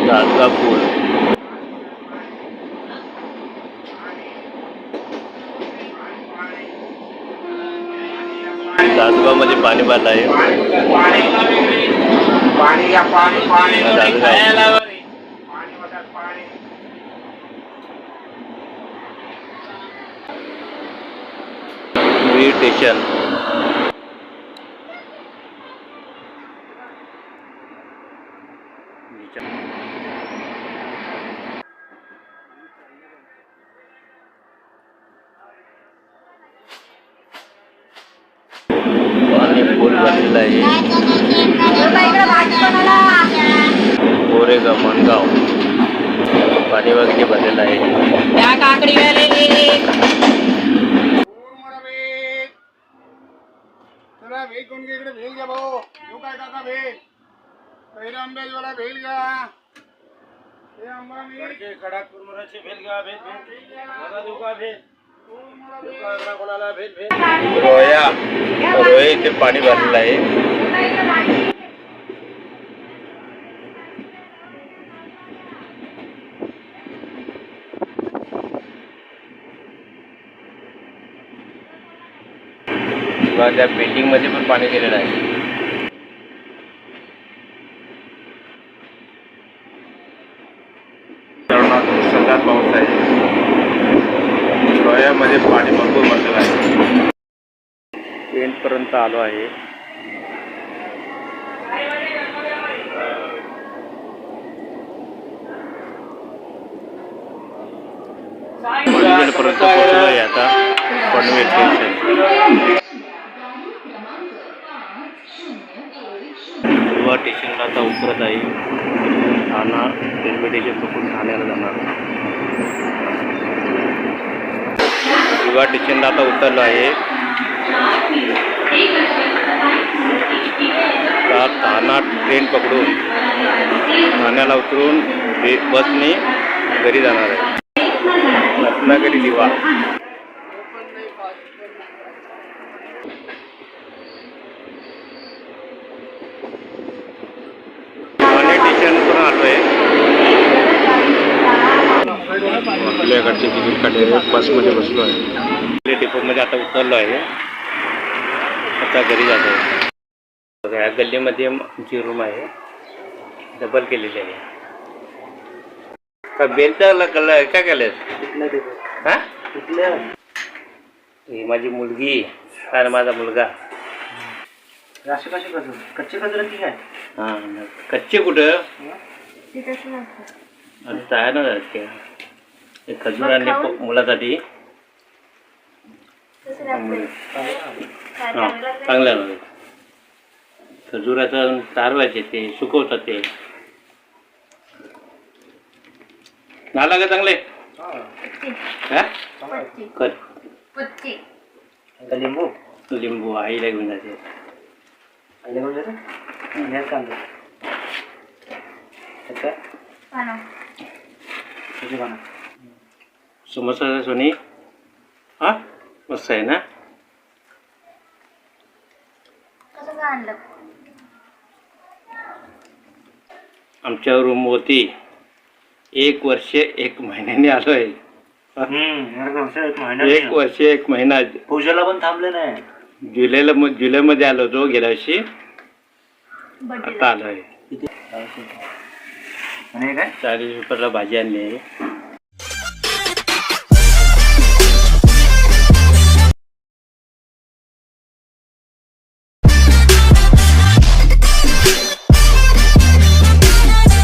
दादगा पूल दादगा मध्ये पाणी भरलं आहे. स्टेशन पाणी फुल भरलेलं आहे. गोरेगाव मनगाव पाणी वगैरे भरलेलं आहे. भेल कोण इकडे भेल घ्या भाऊ. येऊ काय काका भेल पहिला आंब्याजवाला भेल घ्या. हे आंबा मी खडाक कुरमुराची भेल घ्या. भेल भेल देऊ का भेल कोणाला भेल भेल. रोया इथे पाणी भरलेलं आहे. त्या बिल्डिंग मध्ये पण पाणी गेलेलं आहे. सगळ्यात पाऊस आहे. रोयामध्ये पाणी भरपूर भरलेलं आहे. एंड पर्यंत आलो आहे. पर्यंत पोहोचलो आहे आता. पनवेल स्टेशन स्टेशनला आता उतरत आहे. ठाणा रेल्वे स्टेशन पकडून ठाण्याला जाणार. युवा स्टेशनला आता उतरलो आहे. ठाणा ट्रेन पकडून ठाण्याला उतरून बसने घरी जाणार आहे. रत्नागिरी दिवा आपल्याकडचे तिकीट काढले. बसमध्ये बसलो आहे. डिपोमध्ये आता उतरलो आहे. आता घरी जातो आहे. बघा या गल्लीमध्ये आमची रूम आहे. डबल केलेली आहे. का बेलचा कलर काय केलं हा. ही माझी मुलगी आणि माझा मुलगा. कच्चे कचरा ठीक आहे. हा कच्चे कुठं आहे ना. खजूर आणले मुलासाठी. हा चांगलं आहे. खजुराचं तारवायचे ते सुकवतात ते. नाला का चांगले लिंबू लिंबू आईला घेऊन जाते. समोसा सोनी हा मस्त आहे ना. आमच्या रूम होती 1 वर्ष 1 महिन्याने आलोय. 1 वर्ष 1 महिना. पूजेला पण थांबले नाही. जुलैमध्ये आलो होतो गेल्या वर्षी. आता आलोय. 40 रुपयाला भाजी आणली आहे.